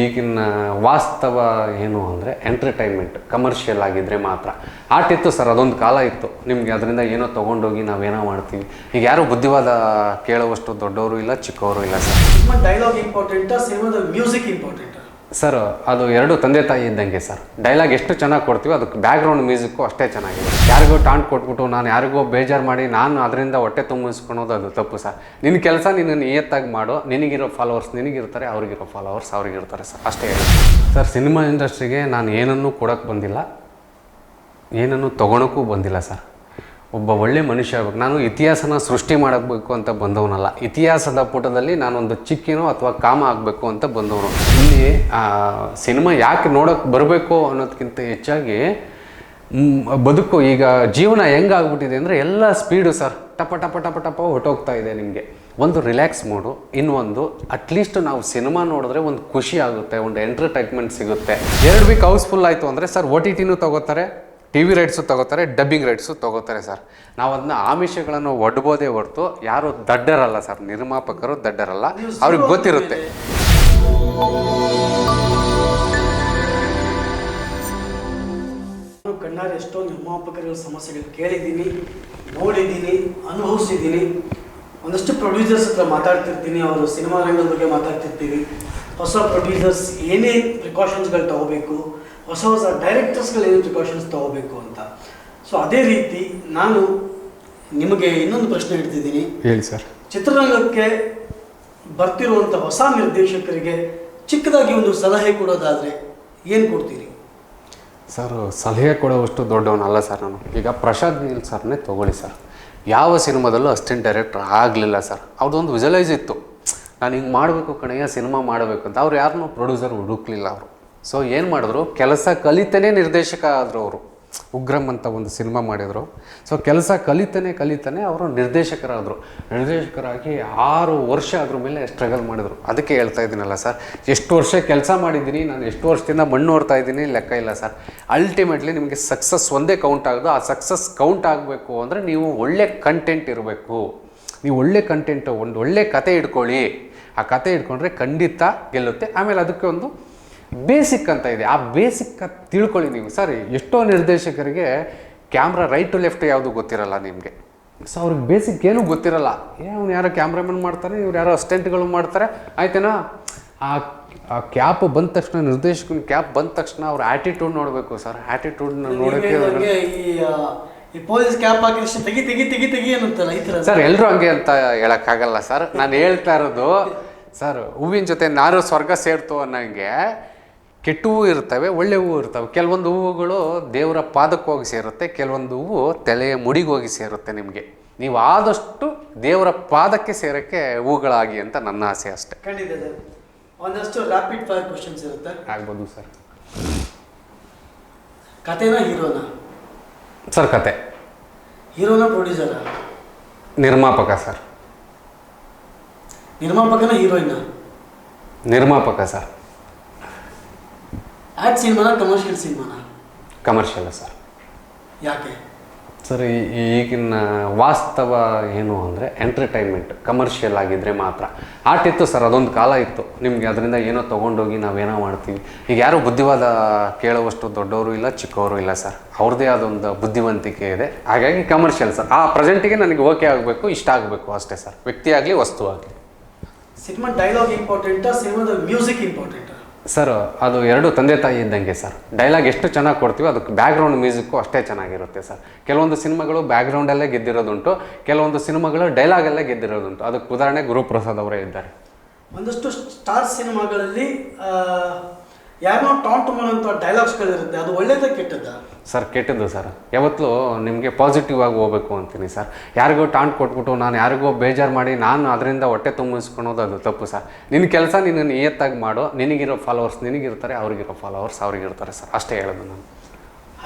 ಈಗಿನ ವಾಸ್ತವ ಏನು ಅಂದರೆ ಎಂಟರ್ಟೈನ್ಮೆಂಟ್ ಕಮರ್ಷಿಯಲ್ ಆಗಿದ್ದರೆ ಮಾತ್ರ. ಆರ್ಟ್ ಇತ್ತು ಸರ್, ಅದೊಂದು ಕಾಲ ಇತ್ತು. ನಿಮಗೆ ಅದರಿಂದ ಏನೋ ತೊಗೊಂಡೋಗಿ ನಾವೇನೋ ಮಾಡ್ತೀವಿ. ಈಗ ಯಾರು ಬುದ್ಧಿವಾದ ಕೇಳುವಷ್ಟು ದೊಡ್ಡವರು ಇಲ್ಲ, ಚಿಕ್ಕವರು ಇಲ್ಲ ಸರ್. ಸಿನಿಮಾ ಡೈಲಾಗ್ ಇಂಪಾರ್ಟೆಂಟಾ, ಸಿನಿಮಾದ ಮ್ಯೂಸಿಕ್ ಇಂಪಾರ್ಟೆಂಟಾ? ಸರ್ ಅದು ಎರಡು ತಂದೆ ತಾಯಿ ಇದ್ದಂಗೆ ಸರ್. ಡೈಲಾಗ್ ಎಷ್ಟು ಚೆನ್ನಾಗಿ ಕೊಡ್ತೀವಿ ಅದಕ್ಕೆ ಬ್ಯಾಕ್ಗ್ರೌಂಡ್ ಮ್ಯೂಸಿಕ್ಕು ಅಷ್ಟೇ ಚೆನ್ನಾಗಿದೆ. ಯಾರಿಗೋ ಟಾಂಟ್ ಕೊಟ್ಬಿಟ್ಟು ನಾನು ಯಾರಿಗೋ ಬೇಜಾರು ಮಾಡಿ ನಾನು ಅದರಿಂದ ಹೊಟ್ಟೆ ತುಂಬಿಸ್ಕೊಳೋದು ಅದು ತಪ್ಪು ಸರ್. ನಿನ್ನ ಕೆಲಸ ನೀನು ನಿಯತ್ತಾಗಿ ಮಾಡೋ, ನಿನಗಿರೋ ಫಾಲೋವರ್ಸ್ ನಿನಗಿರ್ತಾರೆ, ಅವ್ರಿಗಿರೋ ಫಾಲೋವರ್ಸ್ ಅವ್ರಿಗಿರ್ತಾರೆ ಸರ್, ಅಷ್ಟೇ ಹೇಳಿ ಸರ್. ಸಿನಿಮಾ ಇಂಡಸ್ಟ್ರಿಗೆ ನಾನು ಏನನ್ನೂ ಕೊಡೋಕ್ಕೆ ಬಂದಿಲ್ಲ, ಏನನ್ನೂ ತೊಗೊಳಕ್ಕೂ ಬಂದಿಲ್ಲ ಸರ್. ಒಬ್ಬ ಒಳ್ಳೆ ಮನುಷ್ಯ ಆಗಬೇಕು. ನಾನು ಇತಿಹಾಸನ ಸೃಷ್ಟಿ ಮಾಡಬೇಕು ಅಂತ ಬಂದವನಲ್ಲ. ಇತಿಹಾಸದ ಪುಟದಲ್ಲಿ ನಾನೊಂದು ಚಿಕ್ಕಿನೋ ಅಥವಾ ಕಾಮ ಆಗಬೇಕು ಅಂತ ಬಂದವನು. ಇಲ್ಲಿ ಸಿನಿಮಾ ಯಾಕೆ ನೋಡೋಕ್ಕೆ ಬರಬೇಕು ಅನ್ನೋದಕ್ಕಿಂತ ಹೆಚ್ಚಾಗಿ ಬದುಕು ಈಗ ಜೀವನ ಹೆಂಗಾಗ್ಬಿಟ್ಟಿದೆ ಅಂದರೆ ಎಲ್ಲ ಸ್ಪೀಡು ಸರ್. ಟಪ ಟಪ ಟಪ ಟಪ ಹೊಟ್ಟೋಗ್ತಾ ಇದೆ ನಿಮಗೆ. ಒಂದು ರಿಲ್ಯಾಕ್ಸ್ ಮೋಡು, ಇನ್ನೊಂದು ಅಟ್ಲೀಸ್ಟ್ ನಾವು ಸಿನಿಮಾ ನೋಡಿದ್ರೆ ಒಂದು ಖುಷಿ ಆಗುತ್ತೆ, ಒಂದು ಎಂಟರ್ಟೈನ್ಮೆಂಟ್ ಸಿಗುತ್ತೆ. 2 ವೀಕ್ ಹೌಸ್ಫುಲ್ ಆಯಿತು ಅಂದರೆ ಸರ್ OTTನೂ ತಗೋತಾರೆ, TV ರೈಟ್ಸು ತೊಗೋತಾರೆ, ಡಬ್ಬಿಂಗ್ ರೈಟ್ಸು ತೊಗೋತಾರೆ ಸರ್. ನಾವು ಅದನ್ನ ಆಮಿಷಗಳನ್ನು ಒಡ್ಬೋದೇ ಹೊರತು ಯಾರು ದಡ್ಡರಲ್ಲ ಸರ್. ನಿರ್ಮಾಪಕರು ದಡ್ಡರಲ್ಲ, ಅವ್ರಿಗೆ ಗೊತ್ತಿರುತ್ತೆ. ನಾನು ಕಣ್ಣಾರೆ ಎಷ್ಟೋ ನಿರ್ಮಾಪಕರ ಸಮಸ್ಯೆಗಳು ಕೇಳಿದ್ದೀನಿ, ನೋಡಿದ್ದೀನಿ, ಅನುಭವಿಸಿದ್ದೀನಿ. ಒಂದಷ್ಟು ಪ್ರೊಡ್ಯೂಸರ್ಸ್ ಹತ್ರ ಮಾತಾಡ್ತಿರ್ತೀನಿ, ಅವರು ಸಿನಿಮಾ ರಂಗದ ಬಗ್ಗೆ ಮಾತಾಡ್ತಿರ್ತೀವಿ. ಹೊಸ ಪ್ರೊಡ್ಯೂಸರ್ಸ್ ಏನೇ ಪ್ರಿಕಾಷನ್ಸ್ಗಳು ತಗೋಬೇಕು, ಹೊಸ ಹೊಸ ಡೈರೆಕ್ಟರ್ಸ್ಗಳು ಏನು ಪ್ರಿಕಾಷನ್ಸ್ ತಗೋಬೇಕು ಅಂತ. ಸೊ ಅದೇ ರೀತಿ ನಾನು ನಿಮಗೆ ಇನ್ನೊಂದು ಪ್ರಶ್ನೆ ಇಡ್ತಿದ್ದೀನಿ. ಹೇಳಿ ಸರ್. ಚಿತ್ರರಂಗಕ್ಕೆ ಬರ್ತಿರುವಂಥ ಹೊಸ ನಿರ್ದೇಶಕರಿಗೆ ಚಿಕ್ಕದಾಗಿ ಒಂದು ಸಲಹೆ ಕೊಡೋದಾದರೆ ಏನು ಕೊಡ್ತೀರಿ ಸರ್? ಸಲಹೆ ಕೊಡೋವಷ್ಟು ದೊಡ್ಡವನಲ್ಲ ಸರ್ ನಾನು. ಈಗ ಪ್ರಸಾದ್ ನೀಲ್ ಸರ್ನೇ ತೊಗೊಳ್ಳಿ ಸರ್. ಯಾವ ಸಿನಿಮಾದಲ್ಲೂ ಅಸಿಸ್ಟೆಂಟ್ ಡೈರೆಕ್ಟರ್ ಆಗಲಿಲ್ಲ ಸರ್. ಅವ್ರದ್ದೊಂದು ವಿಜುವಲೈಸ್ ಇತ್ತು, ನಾನು ಹಿಂಗೆ ಮಾಡಬೇಕು ಕಣಯ್ಯ ಸಿನಿಮಾ ಮಾಡಬೇಕು ಅಂತ. ಅವ್ರು ಯಾರನ್ನೂ ಪ್ರೊಡ್ಯೂಸರ್ ಹುಡುಕ್ಲಿಲ್ಲ ಅವರು. ಸೊ ಏನು ಮಾಡಿದ್ರು, ಕೆಲಸ ಕಲಿತನೇ ನಿರ್ದೇಶಕ ಆದರು ಅವರು. ಉಗ್ರಂ ಅಂತ ಒಂದು ಸಿನಿಮಾ ಮಾಡಿದರು. ಸೊ ಕೆಲಸ ಕಲಿತಾನೆ ಅವರು ನಿರ್ದೇಶಕರಾದರು. ನಿರ್ದೇಶಕರಾಗಿ 6 ವರ್ಷ ಅದ್ರ ಮೇಲೆ ಸ್ಟ್ರಗಲ್ ಮಾಡಿದರು. ಅದಕ್ಕೆ ಹೇಳ್ತಾ ಇದ್ದೀನಲ್ಲ ಸರ್, ಎಷ್ಟು ವರ್ಷ ಕೆಲಸ ಮಾಡಿದ್ದೀನಿ ನಾನು, ಎಷ್ಟು ವರ್ಷದಿಂದ ಮಣ್ಣು ನೋಡ್ತಾ ಇದ್ದೀನಿ, ಲೆಕ್ಕ ಇಲ್ಲ ಸರ್. ಅಲ್ಟಿಮೇಟ್ಲಿ ನಿಮಗೆ ಸಕ್ಸಸ್ ಒಂದೇ ಕೌಂಟ್ ಆಗೋದು. ಆ ಸಕ್ಸಸ್ ಕೌಂಟ್ ಆಗಬೇಕು ಅಂದರೆ ನೀವು ಒಳ್ಳೆ ಕಂಟೆಂಟ್ ಇರಬೇಕು. ನೀವು ಒಳ್ಳೆ ಕಂಟೆಂಟು, ಒಂದು ಒಳ್ಳೆ ಕತೆ ಇಟ್ಕೊಳ್ಳಿ. ಆ ಕತೆ ಇಟ್ಕೊಂಡ್ರೆ ಖಂಡಿತ ಗೆಲ್ಲುತ್ತೆ. ಆಮೇಲೆ ಅದಕ್ಕೆ ಒಂದು ಬೇಸಿಕ್ ಅಂತ ಇದೆ, ಆ ಬೇಸಿಕ್ ತಿಳ್ಕೊಳ್ಳಿ ನೀವು ಸರ್. ಎಷ್ಟೋ ನಿರ್ದೇಶಕರಿಗೆ ಕ್ಯಾಮ್ರಾ ರೈಟ್ ಟು ಲೆಫ್ಟ್ ಯಾವುದು ಗೊತ್ತಿರಲ್ಲ ನಿಮಗೆ. ಸೊ ಅವ್ರಿಗೆ ಬೇಸಿಕ್ ಏನೂ ಗೊತ್ತಿರಲ್ಲ. ಅವ್ನು ಯಾರೋ ಕ್ಯಾಮ್ರಾಮನ್ ಮಾಡ್ತಾರೆ, ಇವ್ರು ಯಾರೋ ಅಸಿಸ್ಟೆಂಟ್ಗಳು ಮಾಡ್ತಾರೆ, ಆಯ್ತೇನಾ. ಆ ಕ್ಯಾಪ್ ಬಂದ ತಕ್ಷಣ, ನಿರ್ದೇಶಕನ ಕ್ಯಾಪ್ ಬಂದ ತಕ್ಷಣ ಅವ್ರ ಆ್ಯಟಿಟ್ಯೂಡ್ ನೋಡಬೇಕು ಸರ್. ಆ್ಯಟಿಟ್ಯೂಡ್ನ ನೋಡೋಕ್ಕೆ ಈ ಪೊಲೀಸ್ ಕ್ಯಾಪ್ ಹಾಕಿ ತೆಗಿ ತೆಗಿ ತೆಗಿ ತೆಗಿ ಅನ್ನುತ್ತಲ್ಲ ಈ ಥರ ಸರ್. ಎಲ್ಲರೂ ಹಂಗೆ ಅಂತ ಹೇಳೋಕ್ಕಾಗಲ್ಲ ಸರ್. ನಾನು ಹೇಳ್ತಾ ಇರೋದು ಸರ್, ಹೂವಿನ ಜೊತೆ ನಾರು ಸ್ವರ್ಗ ಸೇರ್ತು ಅನ್ನೋಂಗೆ ಕೆಟ್ಟ ಹೂವು ಇರ್ತವೆ, ಒಳ್ಳೆ ಹೂವು ಇರ್ತವೆ. ಕೆಲವೊಂದು ಹೂವುಗಳು ದೇವರ ಪಾದಕ್ಕೆ ಹೋಗಿ ಸೇರುತ್ತೆ, ಕೆಲವೊಂದು ಹೂವು ತಲೆಯ ಮುಡಿಗೆ ಹೋಗಿ ಸೇರುತ್ತೆ. ನಿಮಗೆ ನೀವು ಆದಷ್ಟು ದೇವರ ಪಾದಕ್ಕೆ ಸೇರೋಕ್ಕೆ ಹೂಗಳಾಗಿ ಅಂತ ನನ್ನ ಆಸೆ ಅಷ್ಟೇ. ಖಂಡಿತ ಸರ್. ಒಂದಷ್ಟು ರ್ಯಾಪಿಡ್ ಫೈರ್ ಕ್ವಶನ್ಸ್ ಇರುತ್ತೆ. ಆಗ್ಬೋದು ಸರ್. ಕತೆನಾ ಹೀರೋನಾ ಸರ್? ಕತೆ. ಹೀರೋನಾ ಪ್ರೊಡ್ಯೂಸರಾ? ನಿರ್ಮಾಪಕ ಸರ್. ನಿರ್ಮಾಪಕನ ಹೀರೋಯಿನ? ನಿರ್ಮಾಪಕ ಸರ್. ಆ್ಯಡ್ ಸಿನಿಮಾನ ಕಮರ್ಷಿಯಲ್ ಸಿನಿಮಾನ? Commercial sir. ಯಾಕೆ ಸರ್? ಈಗಿನ ವಾಸ್ತವ ಏನು ಅಂದರೆ ಎಂಟರ್ಟೈನ್ಮೆಂಟ್ ಕಮರ್ಷಿಯಲ್ ಆಗಿದ್ದರೆ ಮಾತ್ರ. ಆರ್ಟ್ ಇತ್ತು ಸರ್, ಅದೊಂದು ಕಾಲ ಇತ್ತು. ನಿಮಗೆ ಅದರಿಂದ ಏನೋ ತೊಗೊಂಡೋಗಿ ನಾವೇನೋ ಮಾಡ್ತೀವಿ. ಈಗ ಯಾರು ಬುದ್ಧಿವಾದ ಕೇಳುವಷ್ಟು ದೊಡ್ಡವರು ಇಲ್ಲ, ಚಿಕ್ಕವರು ಇಲ್ಲ ಸರ್. ಅವ್ರದ್ದೇ ಆದೊಂದು ಬುದ್ಧಿವಂತಿಕೆ ಇದೆ. ಹಾಗಾಗಿ ಕಮರ್ಷಿಯಲ್ ಸರ್. ಆ ಪ್ರೆಸೆಂಟಿಗೆ ನನಗೆ ಓಕೆ ಆಗಬೇಕು, ಇಷ್ಟ ಆಗಬೇಕು ಅಷ್ಟೇ ಸರ್. ವ್ಯಕ್ತಿ ಆಗಲಿ, ವಸ್ತು ಆಗಲಿ. ಸಿನಿಮಾ ಡೈಲಾಗ್ ಇಂಪಾರ್ಟೆಂಟಾ, ಸಿನಿಮಾದ ಮ್ಯೂಸಿಕ್ ಇಂಪಾರ್ಟೆಂಟಾ? ಸರ್ ಅದು ಎರಡು ತಂದೆ ತಾಯಿ ಇದ್ದಂಗೆ ಸರ್. ಡೈಲಾಗ್ ಎಷ್ಟು ಚೆನ್ನಾಗಿ ಕೊಡ್ತೀವಿ ಅದಕ್ಕೆ ಬ್ಯಾಕ್ಗ್ರೌಂಡ್ ಮ್ಯೂಸಿಕ್ಕು ಅಷ್ಟೇ ಚೆನ್ನಾಗಿರುತ್ತೆ ಸರ್. ಕೆಲವೊಂದು ಸಿನಿಮಾಗಳು ಬ್ಯಾಕ್ಗ್ರೌಂಡಲ್ಲೇ ಗೆದ್ದಿರೋದುಂಟು, ಕೆಲವೊಂದು ಸಿನಿಮಾಗಳು ಡೈಲಾಗಲ್ಲೇ ಗೆದ್ದಿರೋದುಂಟು. ಅದಕ್ಕೆ ಉದಾಹರಣೆ ಗುರುಪ್ರಸಾದ್ ಅವರೇ ಇದ್ದಾರೆ. ಒಂದಷ್ಟು ಸ್ಟಾರ್ ಸಿನಿಮಾಗಳಲ್ಲಿ ಯಾರನ್ನೋ ಟಾಂಟ್ ಮಾಡೋಂಥ ಡೈಲಾಗ್ಸ್ಗಳಿರುತ್ತೆ, ಅದು ಒಳ್ಳೇದೇ ಕೆಟ್ಟದ್ದ ಸರ್? ಕೆಟ್ಟದ್ದು ಸರ್. ಯಾವತ್ತೂ ನಿಮಗೆ ಪಾಸಿಟಿವ್ ಆಗಿ ಹೋಗ್ಬೇಕು ಅಂತೀನಿ ಸರ್. ಯಾರಿಗೋ ಟಾಂಟ್ ಕೊಟ್ಬಿಟ್ಟು ನಾನು ಯಾರಿಗೋ ಬೇಜಾರು ಮಾಡಿ ನಾನು ಅದರಿಂದ ಹೊಟ್ಟೆ ತುಂಬಿಸ್ಕೊಳೋದು ಅದು ತಪ್ಪು ಸರ್. ನಿನ್ನ ಕೆಲಸ ನೀನು ನಿಯತ್ತಾಗಿ ಮಾಡೋ, ನಿನಗಿರೋ ಫಾಲೋವರ್ಸ್ ನಿನಗಿರ್ತಾರೆ, ಅವ್ರಿಗಿರೋ ಫಾಲೋವರ್ಸ್ ಅವ್ರಿಗಿರ್ತಾರೆ ಸರ್, ಅಷ್ಟೇ ಹೇಳೋದು ನಾನು.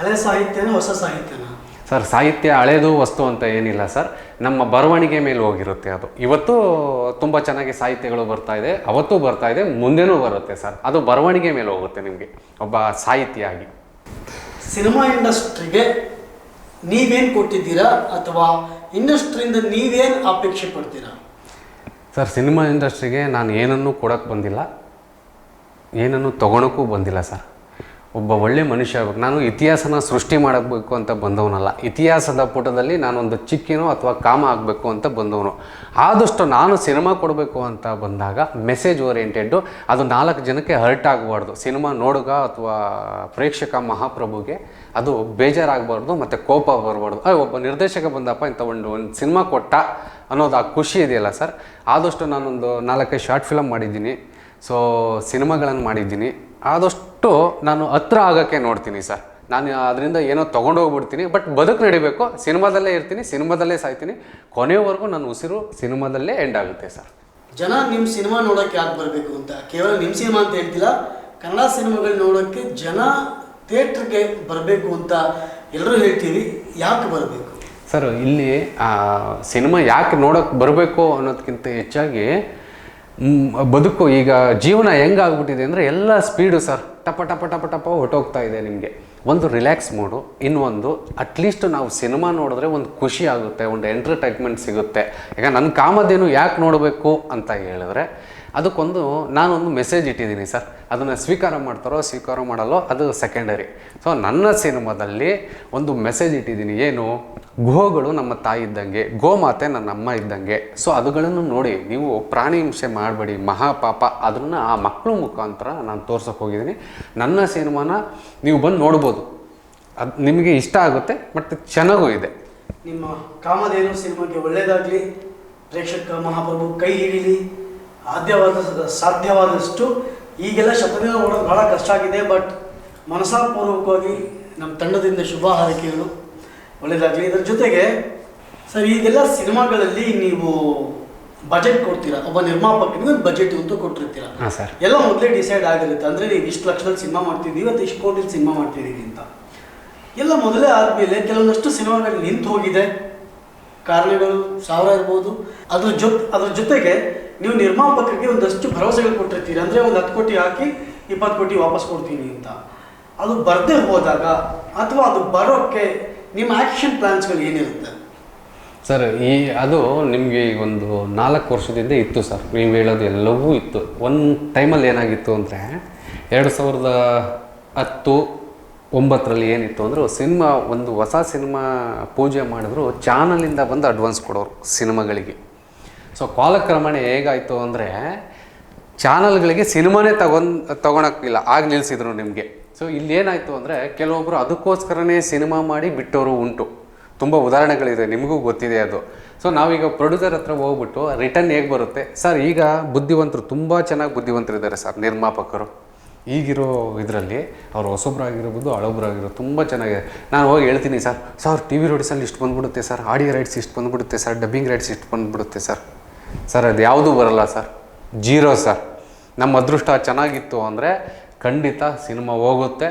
ಹಳೆ ಸಾಹಿತ್ಯನ ಹೊಸ ಸಾಹಿತ್ಯನ? ಸರ್ ಸಾಹಿತ್ಯ ಹಳೇದು ವಸ್ತು ಅಂತ ಏನಿಲ್ಲ ಸರ್. ನಮ್ಮ ಬರವಣಿಗೆ ಮೇಲೆ ಹೋಗಿರುತ್ತೆ ಅದು. ಇವತ್ತು ತುಂಬ ಚೆನ್ನಾಗಿ ಸಾಹಿತ್ಯಗಳು ಬರ್ತಾ ಇದೆ, ಅವತ್ತೂ ಬರ್ತಾ ಇದೆ, ಮುಂದೆನೂ ಬರುತ್ತೆ ಸರ್. ಅದು ಬರವಣಿಗೆ ಮೇಲೆ ಹೋಗುತ್ತೆ ನಿಮಗೆ ಒಬ್ಬ ಸಾಹಿತ್ಯ ಆಗಿ. ಸಿನಿಮಾ ಇಂಡಸ್ಟ್ರಿಗೆ ನೀವೇನು ಕೊಟ್ಟಿದ್ದೀರಾ ಅಥವಾ ಇಂಡಸ್ಟ್ರಿಯಿಂದ ನೀವೇನು ಅಪೇಕ್ಷೆ ಪಡ್ತೀರಾ? ಸರ್ ಸಿನಿಮಾ ಇಂಡಸ್ಟ್ರಿಗೆ ನಾನು ಏನನ್ನೂ ಕೊಡೋಕ್ಕೆ ಬಂದಿಲ್ಲ, ಏನನ್ನು ತೊಗೊಳಕ್ಕೂ ಬಂದಿಲ್ಲ ಸರ್. ಒಬ್ಬ ಒಳ್ಳೆ ಮನುಷ್ಯ ಆಗಬೇಕು. ನಾನು ಇತಿಹಾಸನ ಸೃಷ್ಟಿ ಮಾಡಬೇಕು ಅಂತ ಬಂದವನಲ್ಲ. ಇತಿಹಾಸದ ಪುಟದಲ್ಲಿ ನಾನೊಂದು ಚಿಕ್ಕಿನೋ ಅಥವಾ ಕಾಮ ಆಗಬೇಕು ಅಂತ ಬಂದವನು. ಆದಷ್ಟು ನಾನು ಸಿನಿಮಾ ಕೊಡಬೇಕು ಅಂತ ಬಂದಾಗ ಮೆಸೇಜ್ ಓರಿಯೆಂಟೆಡ್ಡು, ಅದು 4 ಜನಕ್ಕೆ ಹರ್ಟ್ ಆಗಬಾರ್ದು. ಸಿನಿಮಾ ನೋಡುಗ ಅಥವಾ ಪ್ರೇಕ್ಷಕ ಮಹಾಪ್ರಭುಗೆ ಅದು ಬೇಜಾರಾಗಬಾರ್ದು ಮತ್ತು ಕೋಪ ಬರಬಾರ್ದು. ಒಬ್ಬ ನಿರ್ದೇಶಕ ಬಂದಪ್ಪ ಇಂಥ ಒಂದು ಸಿನಿಮಾ ಕೊಟ್ಟ ಅನ್ನೋದು ಆ ಖುಷಿ ಇದೆಯಲ್ಲ ಸರ್. ಆದಷ್ಟು ನಾನೊಂದು 4-5 ಶಾರ್ಟ್ ಫಿಲಮ್ ಮಾಡಿದ್ದೀನಿ. ಸೊ ಸಿನಿಮಾಗಳನ್ನು ಮಾಡಿದ್ದೀನಿ. ಆದಷ್ಟು ನಾನು ಹತ್ರ ಆಗೋಕ್ಕೆ ನೋಡ್ತೀನಿ ಸರ್. ನಾನು ಅದರಿಂದ ಏನೋ ತೊಗೊಂಡೋಗ್ಬಿಡ್ತೀನಿ, ಬಟ್ ಬದುಕು ನಡಿಬೇಕು. ಸಿನಿಮಾದಲ್ಲೇ ಇರ್ತೀನಿ, ಸಿನಿಮಾದಲ್ಲೇ ಸಾಯ್ತೀನಿ. ಕೊನೆಯವರೆಗೂ ನನ್ನ ಉಸಿರು ಸಿನಿಮಾದಲ್ಲೇ ಎಂಡ್ ಆಗುತ್ತೆ ಸರ್. ಜನ ನಿಮ್ಮ ಸಿನಿಮಾ ನೋಡೋಕ್ಕೆ ಯಾಕೆ ಬರಬೇಕು ಅಂತ, ಕೇವಲ ನಿಮ್ಮ ಸಿನಿಮಾ ಅಂತ ಹೇಳ್ತಿಲ್ಲ, ಕನ್ನಡ ಸಿನಿಮಾಗಳು ನೋಡೋಕ್ಕೆ ಜನ ಥಿಯೇಟ್ರಿಗೆ ಬರಬೇಕು ಅಂತ ಎಲ್ಲರೂ ಹೇಳ್ತೀವಿ. ಯಾಕೆ ಬರಬೇಕು ಸರ್? ಇಲ್ಲಿ ಸಿನಿಮಾ ಯಾಕೆ ನೋಡೋಕ್ಕೆ ಬರಬೇಕು ಅನ್ನೋದಕ್ಕಿಂತ ಹೆಚ್ಚಾಗಿ ಬದುಕು ಈಗ ಜೀವನ ಹೆಂಗಾಗ್ಬಿಟ್ಟಿದೆ ಅಂದರೆ ಎಲ್ಲ ಸ್ಪೀಡು ಸರ್. ಟಪ ಟಪ ಟಪ ಟಪ ಹೊಟ್ಟೋಗ್ತಾ ಇದೆ. ನಿಮಗೆ ಒಂದು ರಿಲ್ಯಾಕ್ಸ್ ಮೂಡು, ಇನ್ನೊಂದು ಅಟ್ಲೀಸ್ಟ್ ನಾವು ಸಿನಿಮಾ ನೋಡಿದ್ರೆ ಒಂದು ಖುಷಿ ಆಗುತ್ತೆ, ಒಂದು ಎಂಟರ್ಟೈನ್ಮೆಂಟ್ ಸಿಗುತ್ತೆ. ಈಗ ನನ್ನ ಕಾಮಧೇನು ಯಾಕೆ ನೋಡಬೇಕು ಅಂತ ಹೇಳಿದ್ರೆ ಅದಕ್ಕೊಂದು ನಾನೊಂದು ಮೆಸೇಜ್ ಇಟ್ಟಿದ್ದೀನಿ ಸರ್. ಅದನ್ನು ಸ್ವೀಕಾರ ಮಾಡ್ತಾರೋ ಸ್ವೀಕಾರ ಮಾಡಲ್ಲೋ ಅದು ಸೆಕೆಂಡರಿ. ಸೊ ನನ್ನ ಸಿನಿಮಾದಲ್ಲಿ ಒಂದು ಮೆಸೇಜ್ ಇಟ್ಟಿದ್ದೀನಿ. ಏನು? ಗೋಗಳು ನಮ್ಮ ತಾಯಿ ಇದ್ದಂಗೆ, ಗೋಮಾತೆ ನನ್ನ ಅಮ್ಮ ಇದ್ದಂಗೆ. ಸೊ ಅದುಗಳನ್ನು ನೋಡಿ, ನೀವು ಪ್ರಾಣಿ ಹಿಂಸೆ ಮಾಡಬೇಡಿ, ಮಹಾಪಾಪ. ಅದನ್ನು ಆ ಮಕ್ಕಳು ಮುಖಾಂತರ ನಾನು ತೋರ್ಸೋಕೆ ಹೋಗಿದ್ದೀನಿ. ನನ್ನ ಸಿನಿಮಾನ ನೀವು ಬಂದು ನೋಡ್ಬೋದು. ಅದು ನಿಮಗೆ ಇಷ್ಟ ಆಗುತ್ತೆ, ಮತ್ತು ಚೆನ್ನಾಗೂ ಇದೆ. ನಿಮ್ಮ ಕಾಮಧೇನು ಸಿನಿಮಾಗೆ ಒಳ್ಳೆಯದಾಗಲಿ, ಪ್ರೇಕ್ಷಕ ಮಹಾಪ್ರಭು ಕೈ ಹಿಡೀಲಿ, ಸಾಧ್ಯವಾದಷ್ಟು. ಈಗೆಲ್ಲ ಶತದಿನ ನೋಡೋದು ಭಾಳ ಕಷ್ಟ ಆಗಿದೆ, ಬಟ್ ಮನಸಾಪೂರ್ವಕವಾಗಿ ನಮ್ಮ ತಂಡದಿಂದ ಶುಭ ಹಾರೈಕೆಗಳು, ಒಳ್ಳೆಯದಾಗಲಿ. ಇದರ ಜೊತೆಗೆ ಸರ್, ಈಗೆಲ್ಲ ಸಿನಿಮಾಗಳಲ್ಲಿ ನೀವು ಬಜೆಟ್ ಕೊಡ್ತೀರಾ, ಒಬ್ಬ ನಿರ್ಮಾಪಕನಿಗೆ ಒಂದು ಬಜೆಟ್ ಅಂತ ಕೊಟ್ಟಿರ್ತೀರಾ. ಎಲ್ಲ ಮೊದಲೇ ಡಿಸೈಡ್ ಆಗಿರುತ್ತೆ. ಅಂದರೆ ನೀವು ಇಷ್ಟು ಲಕ್ಷದಲ್ಲಿ ಸಿನಿಮಾ ಮಾಡ್ತಿದ್ದೀವಿ ಅಥವಾ ಇಷ್ಟು ಕೋಟಿಲಿ ಸಿನಿಮಾ ಮಾಡ್ತಿದ್ದೀವಿ ಅಂತ ಎಲ್ಲ ಮೊದಲೇ ಆದಮೇಲೆ ಕೆಲವೊಂದಷ್ಟು ಸಿನಿಮಾಗಳು ನಿಂತು ಹೋಗಿದೆ. ಕಾರಣಗಳು ಸಾವಿರ ಇರ್ಬೋದು. ಅದ್ರ ಜೊತೆಗೆ ನೀವು ನಿರ್ಮಾಪಕರಿಗೆ ಒಂದಷ್ಟು ಭರವಸೆಗಳು ಕೊಟ್ಟಿರ್ತೀರಿ. ಅಂದರೆ ಒಂದು 10 ಕೋಟಿ ಹಾಕಿ 20 ಕೋಟಿ ವಾಪಸ್ ಕೊಡ್ತೀನಿ ಅಂತ. ಅದು ಬರದೇ ಹೋದಾಗ ಅಥವಾ ಅದು ಬರೋಕ್ಕೆ ನಿಮ್ಮ ಆ್ಯಕ್ಷನ್ ಪ್ಲ್ಯಾನ್ಸ್ಗಳು ಏನಿರುತ್ತೆ ಸರ್? ಅದು ನಿಮಗೆ ಒಂದು 4 ವರ್ಷದಿಂದ ಇತ್ತು ಸರ್. ನೀವು ಹೇಳೋದು ಎಲ್ಲವೂ ಇತ್ತು. ಒಂದು ಟೈಮಲ್ಲಿ ಏನಾಗಿತ್ತು ಅಂದರೆ 2010-9ರಲ್ಲಿ ಏನಿತ್ತು ಅಂದರೆ, ಒಂದು ಹೊಸ ಸಿನಿಮಾ ಪೂಜೆ ಮಾಡಿದ್ರು ಚಾನಲಿಂದ ಬಂದು ಅಡ್ವಾನ್ಸ್ ಕೊಡೋರು ಸಿನಿಮಾಗಳಿಗೆ. ಸೊ ಕಾಲಕ್ರಮೇಣ ಹೇಗಾಯಿತು ಅಂದರೆ, ಚಾನಲ್ಗಳಿಗೆ ಸಿನಿಮಾನೇ ತೊಗೊಳಕ್ಕಿಲ್ಲ, ಆಗ ನಿಲ್ಲಿಸಿದ್ರು ನಿಮಗೆ. ಸೊ ಇಲ್ಲೇನಾಯಿತು ಅಂದರೆ, ಕೆಲವೊಬ್ಬರು ಅದಕ್ಕೋಸ್ಕರನೇ ಸಿನಿಮಾ ಮಾಡಿ ಬಿಟ್ಟವರು ಉಂಟು. ತುಂಬ ಉದಾಹರಣೆಗಳಿದೆ, ನಿಮಗೂ ಗೊತ್ತಿದೆ ಅದು. ಸೊ ನಾವೀಗ ಪ್ರೊಡ್ಯೂಸರ್ ಹತ್ರ ಹೋಗ್ಬಿಟ್ಟು ರಿಟರ್ನ್ ಹೇಗೆ ಬರುತ್ತೆ ಸರ್? ಈಗ ಬುದ್ಧಿವಂತರು, ತುಂಬ ಚೆನ್ನಾಗಿ ಬುದ್ಧಿವಂತರಿದ್ದಾರೆ ಸರ್ ನಿರ್ಮಾಪಕರು ಈಗಿರೋ ಇದರಲ್ಲಿ. ಅವರು ಹೊಸೊಬ್ಬರಾಗಿರ್ಬೋದು, ಹಳೊಬ್ಬರಾಗಿರೋದು ತುಂಬ ಚೆನ್ನಾಗಿದೆ. ನಾನು ಹೋಗಿ ಹೇಳ್ತೀನಿ ಸರ್ ಟಿ ವಿ ರೈಟ್ಸಲ್ಲಿ ಇಷ್ಟು ಬಂದುಬಿಡುತ್ತೆ ಸರ್, ಆಡಿಯೋ ರೈಟ್ಸ್ ಇಷ್ಟು ಬಂದುಬಿಡುತ್ತೆ ಸರ್, ಡಬ್ಬಿಂಗ್ ರೈಟ್ಸ್ ಇಷ್ಟು ಬಂದುಬಿಡುತ್ತೆ ಸರ್. ಅದು ಯಾವುದೂ ಬರಲ್ಲ ಸರ್, 0 ಸರ್. ನಮ್ಮ ಅದೃಷ್ಟ ಚೆನ್ನಾಗಿತ್ತು ಅಂದರೆ ಖಂಡಿತ ಸಿನಿಮಾ ಹೋಗುತ್ತೆ.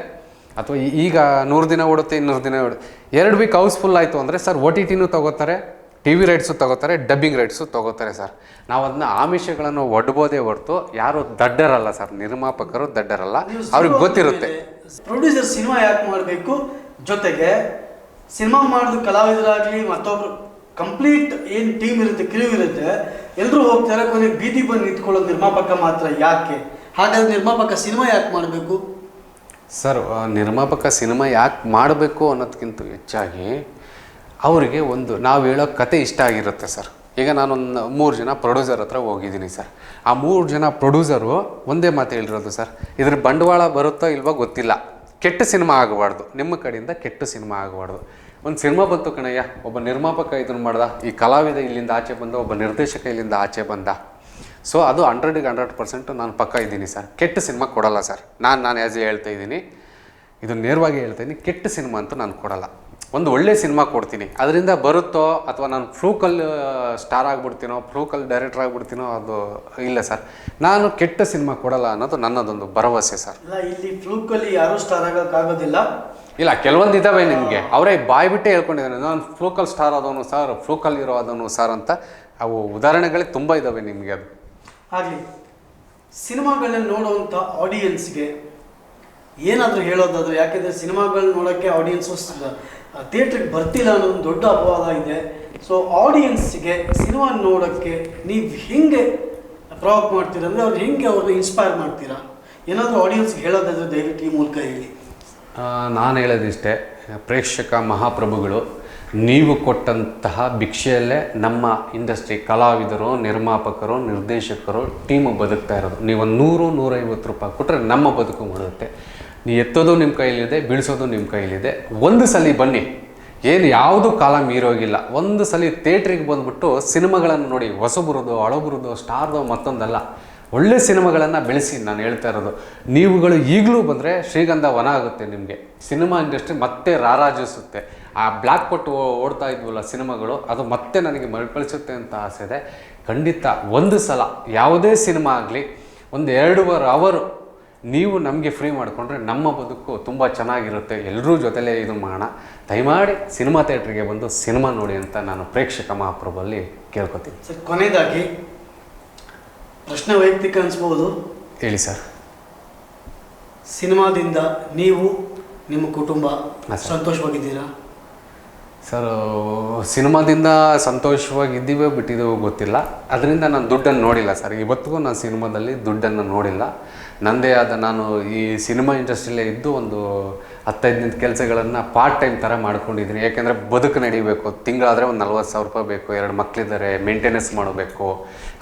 ಅಥವಾ ಈಗ 100 ದಿನ ಓಡುತ್ತೆ, 200 ದಿನ ಓಡುತ್ತೆ. 2 ವೀಕ್ ಹೌಸ್ಫುಲ್ ಆಯಿತು ಅಂದರೆ ಸರ್ OTTನೂ ತೊಗೋತಾರೆ, ಟಿ ವಿ ರೈಟ್ಸು ತೊಗೋತಾರೆ, ಡಬ್ಬಿಂಗ್ ರೈಟ್ಸು ತೊಗೋತಾರೆ ಸರ್. ನಾವು ಅದನ್ನ ಆಮಿಷಗಳನ್ನು ಒಡ್ಬೋದೇ ಹೊರತು ಯಾರು ದಡ್ಡರಲ್ಲ ಸರ್. ನಿರ್ಮಾಪಕರು ದಡ್ಡರಲ್ಲ, ಅವ್ರಿಗೆ ಗೊತ್ತಿರುತ್ತೆ. ಪ್ರೊಡ್ಯೂಸರ್ ಸಿನಿಮಾ ಯಾಕೆ ಮಾಡಬೇಕು, ಜೊತೆಗೆ ಸಿನಿಮಾ ಮಾಡೋದು ಕಲಾವಿದರಾಗಲಿ ಮತ್ತೊಬ್ರು ಕಂಪ್ಲೀಟ್ ಏನು ಟೀಮ್ ಇರುತ್ತೆ, ಕ್ರೀವ್ ಇರುತ್ತೆ, ಎಲ್ಲರೂ ಹೋಗ್ತಾರೆ, ಕೊನೆಗೆ ಬೀದಿ ಬಂದು ನಿಂತ್ಕೊಳ್ಳೋದು ನಿರ್ಮಾಪಕ ಮಾತ್ರ ಯಾಕೆ? ಹಾಗಾದ್ರೆ ನಿರ್ಮಾಪಕ ಸಿನಿಮಾ ಯಾಕೆ ಮಾಡಬೇಕು ಸರ್? ನಿರ್ಮಾಪಕ ಸಿನಿಮಾ ಯಾಕೆ ಮಾಡಬೇಕು ಅನ್ನೋದಕ್ಕಿಂತ ಹೆಚ್ಚಾಗಿ ಅವರಿಗೆ ಒಂದು ನಾವು ಹೇಳೋ ಕತೆ ಇಷ್ಟ ಆಗಿರುತ್ತೆ ಸರ್. ಈಗ ನಾನೊಂದು 3 ಜನ ಪ್ರೊಡ್ಯೂಸರ್ ಹತ್ರ ಹೋಗಿದ್ದೀನಿ ಸರ್. ಆ 3 ಜನ ಪ್ರೊಡ್ಯೂಸರು ಒಂದೇ ಮಾತು ಹೇಳಿರೋದು ಸರ್, ಇದ್ರ ಬಂಡವಾಳ ಬರುತ್ತೋ ಇಲ್ವೋ ಗೊತ್ತಿಲ್ಲ, ಕೆಟ್ಟ ಸಿನಿಮಾ ಆಗಬಾರ್ದು, ನಿಮ್ಮ ಕಡೆಯಿಂದ ಕೆಟ್ಟ ಸಿನಿಮಾ ಆಗಬಾರ್ದು. ಒಂದು ಸಿನಿಮಾ ಬಂತು ಕಣಯ್ಯ, ಒಬ್ಬ ನಿರ್ಮಾಪಕ ಇದನ್ನು ಮಾಡ್ದ, ಈ ಕಲಾವಿದ ಇಲ್ಲಿಂದ ಆಚೆ ಬಂದ, ಒಬ್ಬ ನಿರ್ದೇಶಕ ಇಲ್ಲಿಂದ ಆಚೆ ಬಂದ. ಸೊ ಅದು 100% ನಾನು ಪಕ್ಕ ಇದ್ದೀನಿ ಸರ್. ಕೆಟ್ಟ ಸಿನಿಮಾ ಕೊಡಲ್ಲ ಸರ್. ನಾನು ಆ್ಯಸ್ ಹೇಳ್ತಾ ಇದ್ದೀನಿ, ಇದು ನೇರವಾಗಿ ಹೇಳ್ತಾ ಇದ್ದೀನಿ, ಕೆಟ್ಟ ಸಿನಿಮಾ ಅಂತೂ ನಾನು ಕೊಡಲ್ಲ. ಒಂದು ಒಳ್ಳೆ ಸಿನಿಮಾ ಕೊಡ್ತೀನಿ. ಅದರಿಂದ ಬರುತ್ತೋ ಅಥವಾ ನಾನು ಫ್ಲೂಕಲ್ಲಿ ಸ್ಟಾರ್ ಆಗಿಬಿಡ್ತೀನೋ, ಫ್ಲೂಕಲ್ಲಿ ಡೈರೆಕ್ಟರ್ ಆಗಿಬಿಡ್ತೀನೋ, ಅದು ಇಲ್ಲ ಸರ್. ನಾನು ಕೆಟ್ಟ ಸಿನಿಮಾ ಕೊಡಲ್ಲ ಅನ್ನೋದು ನನ್ನದೊಂದು ಭರವಸೆ ಸರ್. ಇಲ್ಲಿ ಫ್ಲೂಕಲ್ಲಿ ಯಾರೂ ಸ್ಟಾರ್ ಆಗೋಕ್ಕಾಗೋದಿಲ್ಲ. ಇಲ್ಲ, ಕೆಲವೊಂದು ಇದ್ದಾವೆ ನಿಮಗೆ, ಅವರೇ ಬಾಯಿ ಬಿಟ್ಟೇ ಹೇಳ್ಕೊಂಡಿದ್ದಾರೆ, ನಾನು ಫ್ಲೂಕಲ್ ಸ್ಟಾರ್ ಆದವನು ಸರ್, ಫ್ಲೂಕಲ್ ಇರೋ ಆದವನು ಸರ್ ಅಂತ. ಅವು ಉದಾಹರಣೆಗಳೇ ತುಂಬ ಇದ್ದಾವೆ ನಿಮಗೆ. ಅದು ಆಗಲಿ, ಸಿನಿಮಾಗಳನ್ನ ನೋಡುವಂಥ ಆಡಿಯನ್ಸ್ಗೆ ಏನಾದರೂ ಹೇಳೋದಾದ್ರೆ, ಯಾಕೆಂದರೆ ಸಿನಿಮಾಗಳನ್ನ ನೋಡೋಕ್ಕೆ ಆಡಿಯನ್ಸು ಥಿಯೇಟ್ರಿಗೆ ಬರ್ತಿಲ್ಲ ಅನ್ನೋದು ದೊಡ್ಡ ಅಪವಾದ ಇದೆ. ಸೊ ಆಡಿಯನ್ಸ್ಗೆ ಸಿನಿಮಾ ನೋಡೋಕ್ಕೆ ನೀವು ಹೆಂಗೆ ಪ್ರವೋಕ್ ಮಾಡ್ತೀರಾ ಅಂದರೆ, ಅವ್ರು ಹೆಂಗೆ ಅವ್ರನ್ನ ಇನ್ಸ್ಪೈರ್ ಮಾಡ್ತೀರಾ? ಏನಾದರೂ ಆಡಿಯನ್ಸ್ಗೆ ಹೇಳೋದಾದರೆ ದಯವಿಟ್ಟು ಈ ಮೂಲಕ ಹೇಳಿ. ನಾನು ಹೇಳೋದಿಷ್ಟೇ, ಪ್ರೇಕ್ಷಕ ಮಹಾಪ್ರಭುಗಳು, ನೀವು ಕೊಟ್ಟಂತಹ ಭಿಕ್ಷೆಯಲ್ಲೇ ನಮ್ಮ ಇಂಡಸ್ಟ್ರಿ ಕಲಾವಿದರು, ನಿರ್ಮಾಪಕರು, ನಿರ್ದೇಶಕರು, ಟೀಮು ಬದುಕ್ತಾ ಇರೋದು. ನೀವು 100-150 ರೂಪಾಯಿ ಕೊಟ್ಟರೆ ನಮ್ಮ ಬದುಕು ಮಾಡುತ್ತೆ. ನೀವು ಎತ್ತೋದು ನಿಮ್ಮ ಕೈಲಿದೆ, ಬೀಳಿಸೋದು ನಿಮ್ಮ ಕೈಲಿದೆ. ಒಂದು ಸಲ ಬನ್ನಿ, ಏನು ಯಾವುದು ಕಾಲ ಮೀರೋಗಿಲ್ಲ. ಒಂದು ಸಲ ಥಿಯೇಟ್ರಿಗೆ ಬಂದುಬಿಟ್ಟು ಸಿನಿಮಾಗಳನ್ನು ನೋಡಿ, ಹೊಸಬರದು, ಹಳಬರದು, ಸ್ಟಾರ್ದು ಮತ್ತೊಂದಲ್ಲ, ಒಳ್ಳೆ ಸಿನಿಮಾಗಳನ್ನು ಬೆಳೆಸಿ. ನಾನು ಹೇಳ್ತಾ ಇರೋದು, ನೀವುಗಳು ಈಗಲೂ ಬಂದರೆ ಶ್ರೀಗಂಧ ವನ ಆಗುತ್ತೆ. ನಿಮಗೆ ಸಿನಿಮಾ ಇಂಡಸ್ಟ್ರಿ ಮತ್ತೆ ರಾರಾಜಿಸುತ್ತೆ. ಆ ಬ್ಲ್ಯಾಕ್ ಕೊಟ್ಟು ಓಡ್ತಾ ಇದ್ವಲ್ಲ ಸಿನಿಮಾಗಳು, ಅದು ಮತ್ತೆ ನನಗೆ ಮರುಕಳಿಸುತ್ತೆ ಅಂತ ಆಸೆ ಇದೆ. ಖಂಡಿತ ಒಂದು ಸಲ ಯಾವುದೇ ಸಿನಿಮಾ ಆಗಲಿ ಒಂದು 2.5 ಅವರ್ ನೀವು ನಮಗೆ ಫ್ರೀ ಮಾಡಿಕೊಂಡ್ರೆ ನಮ್ಮ ಬದುಕು ತುಂಬ ಚೆನ್ನಾಗಿರುತ್ತೆ. ಎಲ್ಲರೂ ಜೊತೆಲೇ ಇದು ಮಾಡೋಣ. ದಯಮಾಡಿ ಸಿನಿಮಾ ಥಿಯೇಟ್ರಿಗೆ ಬಂದು ಸಿನಿಮಾ ನೋಡಿ ಅಂತ ನಾನು ಪ್ರೇಕ್ಷಕ ಮಹಾಪ್ರಭುವಲ್ಲಿ ಕೇಳ್ಕೊತೀನಿ. ಸರ್, ಕೊನೆಯದಾಗಿ ಪ್ರಶ್ನೆ ವೈಯಕ್ತಿಕ ಅನಿಸ್ಬೋದು, ಹೇಳಿ ಸರ್. ಸಿನಿಮಾದಿಂದ ನೀವು ನಿಮ್ಮ ಕುಟುಂಬ ಸಂತೋಷವಾಗಿದ್ದೀರಾ? ಸರ್, ಸಿನಿಮಾದಿಂದ ಸಂತೋಷವಾಗಿದ್ದೀವೋ ಬಿಟ್ಟಿದ್ದೀವೋ ಗೊತ್ತಿಲ್ಲ. ಅದರಿಂದ ನಾನು ದುಡ್ಡನ್ನು ನೋಡಿಲ್ಲ ಸರ್. ಇವತ್ತಿಗೂ ನಾನು ಸಿನಿಮಾದಲ್ಲಿ ದುಡ್ಡನ್ನು ನೋಡಿಲ್ಲ. ನನ್ನದೇ ಆದ, ನಾನು ಈ ಸಿನಿಮಾ ಇಂಡಸ್ಟ್ರಿಯಲ್ಲೇ ಇದ್ದು ಒಂದು 15 ಕೆಲಸಗಳನ್ನು ಪಾರ್ಟ್ ಟೈಮ್ ಥರ ಮಾಡ್ಕೊಂಡಿದ್ದೀನಿ. ಯಾಕೆಂದರೆ ಬದುಕು ನಡಿಬೇಕು. ತಿಂಗಳಾದರೆ ಒಂದು 40,000 ರೂಪಾಯಿ ಬೇಕು. 2 ಮಕ್ಕಳಿದ್ದಾರೆ, ಮೇಂಟೆನೆನ್ಸ್ ಮಾಡಬೇಕು,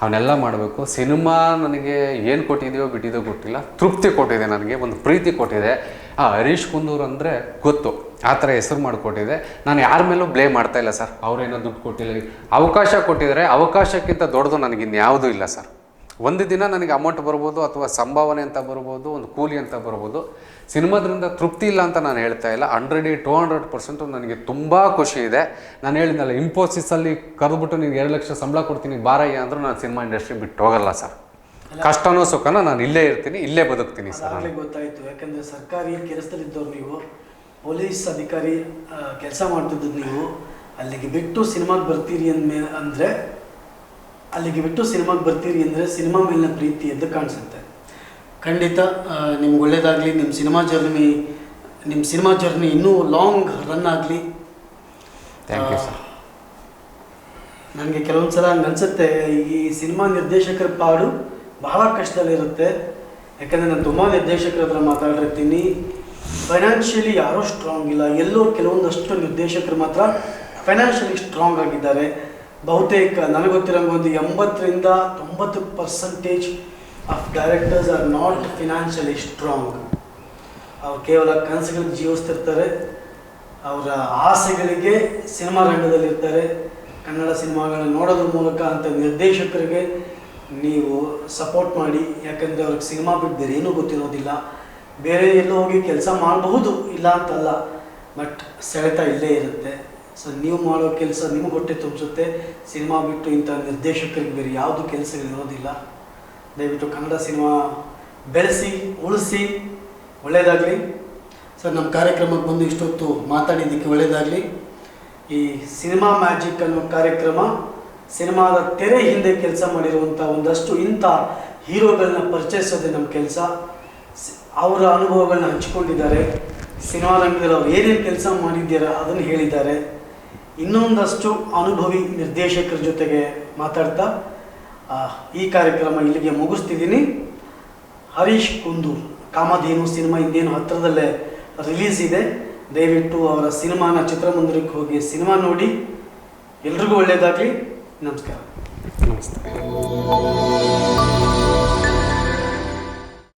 ಅವನ್ನೆಲ್ಲ ಮಾಡಬೇಕು. ಸಿನಿಮಾ ನನಗೆ ಏನು ಕೊಟ್ಟಿದೆಯೋ ಬಿಟ್ಟಿದೆಯೋ ಗೊತ್ತಿಲ್ಲ, ತೃಪ್ತಿ ಕೊಟ್ಟಿದೆ, ನನಗೆ ಒಂದು ಪ್ರೀತಿ ಕೊಟ್ಟಿದೆ. ಹರೀಶ್ ಕುಂದೂರು ಅಂದರೆ ಗೊತ್ತು, ಆ ಥರ ಹೆಸರು ಮಾಡಿಕೊಟ್ಟಿದೆ. ನಾನು ಯಾರ ಮೇಲೂ ಬ್ಲೇಮ್ ಮಾಡ್ತಾಯಿಲ್ಲ ಸರ್. ಅವರೇನೋ ದುಡ್ಡು ಕೊಟ್ಟಿಲ್ಲ, ಅವಕಾಶ ಕೊಟ್ಟಿದ್ದಾರೆ. ಅವಕಾಶಕ್ಕಿಂತ ದೊಡ್ಡದು ನನಗಿನ್ಯಾವುದೂ ಇಲ್ಲ ಸರ್. ಒಂದು ದಿನ ನನಗೆ ಅಮೌಂಟ್ ಬರ್ಬೋದು, ಅಥವಾ ಸಂಭಾವನೆ ಅಂತ ಬರ್ಬೋದು, ಒಂದು ಕೂಲಿ ಅಂತ ಬರ್ಬೋದು. ಸಿನಿಮಾದ್ರಿಂದ ತೃಪ್ತಿ ಇಲ್ಲ ಅಂತ ನಾನು ಹೇಳ್ತಾ ಇಲ್ಲ. 100-200% ನನಗೆ ತುಂಬ ಖುಷಿ ಇದೆ. ನಾನು ಹೇಳಿದ್ನಲ್ಲ, ಇನ್ಫೋಸಿಸಲ್ಲಿ ಕರೆದ್ಬಿಟ್ಟು ನಿನಗೆ 2 ಲಕ್ಷ ಸಂಬಳ ಕೊಡ್ತೀನಿ ಬಾರಯ್ಯ ಅಂದರೂ ನಾನು ಸಿನಿಮಾ ಇಂಡಸ್ಟ್ರಿ ಬಿಟ್ಟು ಹೋಗಲ್ಲ ಸರ್. ಕಷ್ಟನೋ ಸುಖನೋ ನಾನು ಇಲ್ಲೇ ಇರ್ತೀನಿ, ಇಲ್ಲೇ ಬದುಕ್ತೀನಿ ಸರ್. ಗೊತ್ತಾಯಿತು. ಯಾಕಂದರೆ ಸರ್ಕಾರಿ ಕೆಲಸದಲ್ಲಿದ್ದವ್ರು ನೀವು, ಪೊಲೀಸ್ ಅಧಿಕಾರಿ ಕೆಲಸ ಮಾಡ್ತಿದ್ದು ನೀವು, ಅಲ್ಲಿಗೆ ಬಿಟ್ಟು ಸಿನಿಮಾಗೆ ಬರ್ತೀರಿ ಅಂದರೆ ಸಿನಿಮಾ ಮೇಲಿನ ಪ್ರೀತಿ ಎದ್ದು ಕಾಣಿಸುತ್ತೆ. ಖಂಡಿತ ನಿಮ್ಗೆ ಒಳ್ಳೇದಾಗಲಿ. ನಿಮ್ಮ ಸಿನಿಮಾ ಜರ್ನಿ ಇನ್ನೂ ಲಾಂಗ್ ರನ್ ಆಗಲಿ. Thank you sir. ನನಗೆ ಕೆಲವೊಂದು ಸಲ ಹಂಗೆ ಅನಿಸುತ್ತೆ, ಈ ಸಿನಿಮಾ ನಿರ್ದೇಶಕರ ಪಾಡು ಬಹಳ ಕಷ್ಟದಲ್ಲಿರುತ್ತೆ. ಯಾಕಂದರೆ ನಾನು ತುಂಬ ನಿರ್ದೇಶಕರ ಹತ್ರ ಮಾತಾಡಿರ್ತೀನಿ. ಫೈನಾನ್ಷಿಯಲಿ ಯಾರೂ ಸ್ಟ್ರಾಂಗ್ ಇಲ್ಲ. ಎಲ್ಲೋ ಕೆಲವೊಂದಷ್ಟು ನಿರ್ದೇಶಕರು ಮಾತ್ರ ಫೈನಾನ್ಷಿಯಲಿ ಸ್ಟ್ರಾಂಗ್ ಆಗಿದ್ದಾರೆ. ಬಹುತೇಕ ನನಗೆ ಗೊತ್ತಿರೋಂಗೆ ಒಂದು 80-90% of directors are not financially strong. ಅವ್ರು ಕೇವಲ ಕನಸುಗಳಿಗೆ ಜೀವಿಸ್ತಿರ್ತಾರೆ, ಅವರ ಆಸೆಗಳಿಗೆ ಸಿನಿಮಾ ರಂಗದಲ್ಲಿರ್ತಾರೆ. ಕನ್ನಡ ಸಿನಿಮಾಗಳನ್ನ ನೋಡೋದ್ರ ಮೂಲಕ ಅಂತ ನಿರ್ದೇಶಕರಿಗೆ ನೀವು ಸಪೋರ್ಟ್ ಮಾಡಿ. ಯಾಕಂದರೆ ಅವ್ರಿಗೆ ಸಿನಿಮಾ ಬಿಟ್ಟು ಬೇರೆ ಏನೂ ಗೊತ್ತಿರೋದಿಲ್ಲ. ಬೇರೆ ಎಲ್ಲೋ ಹೋಗಿ ಕೆಲಸ ಮಾಡಬಹುದು, ಇಲ್ಲ ಅಂತಲ್ಲ, ಬಟ್ ಸೆಳೆತ ಇಲ್ಲೇ ಇರುತ್ತೆ. ಸೊ ನೀವು ಮಾಡೋ ಕೆಲಸ ನಿಮಗೆ ಹೊಟ್ಟೆ ತುಂಬಿಸುತ್ತೆ. ಸಿನಿಮಾ ಬಿಟ್ಟು ಇಂಥ ನಿರ್ದೇಶಕರಿಗೆ ಬೇರೆ ಯಾವುದು ಕೆಲಸಗಳಿರೋದಿಲ್ಲ. ದಯವಿಟ್ಟು ಕನ್ನಡ ಸಿನಿಮಾ ಬೆಳೆಸಿ, ಉಳಿಸಿ, ಒಳ್ಳೆಯದಾಗಲಿ. ಸರ್, ನಮ್ಮ ಕಾರ್ಯಕ್ರಮಕ್ಕೆ ಬಂದು ಇಷ್ಟೊತ್ತು ಮಾತಾಡಿದ್ದಕ್ಕೆ ಒಳ್ಳೆಯದಾಗಲಿ. ಈ ಸಿನಿಮಾ ಮ್ಯಾಜಿಕ್ ಅನ್ನೋ ಕಾರ್ಯಕ್ರಮ ಸಿನಿಮಾದ ತೆರೆ ಹಿಂದೆ ಕೆಲಸ ಮಾಡಿರುವಂಥ ಒಂದಷ್ಟು ಇಂಥ ಹೀರೋಗಳನ್ನ ಪರಿಚಯಿಸೋದೇ ನಮ್ಮ ಕೆಲಸ. ಅವರ ಅನುಭವಗಳನ್ನ ಹಂಚಿಕೊಂಡಿದ್ದಾರೆ. ಸಿನಿಮಾ ರಂಗದಲ್ಲಿ ಅವ್ರು ಏನೇನು ಕೆಲಸ ಮಾಡಿದ್ದೀರಾ ಅದನ್ನು ಹೇಳಿದ್ದಾರೆ. ಇನ್ನೊಂದಷ್ಟು ಅನುಭವಿ ನಿರ್ದೇಶಕರ ಜೊತೆಗೆ ಮಾತಾಡ್ತಾ ಈ ಕಾರ್ಯಕ್ರಮ ಇಲ್ಲಿಗೆ ಮುಗಿಸ್ತಿದ್ದೀನಿ. ಹರೀಶ್ ಕುಂದೂರ್ ಕಾಮಧೇನು ಸಿನಿಮಾ ಇನ್ನೇನು ಹತ್ತಿರದಲ್ಲೇ ರಿಲೀಸ್ ಇದೆ. ದಯವಿಟ್ಟು ಅವರ ಸಿನಿಮಾನ ಚಿತ್ರಮಂದಿರಕ್ಕೆ ಹೋಗಿ ಸಿನಿಮಾ ನೋಡಿ. ಎಲ್ರಿಗೂ ಒಳ್ಳೆಯದಾಗಲಿ. ನಮಸ್ಕಾರ. ನಮಸ್ತೆ.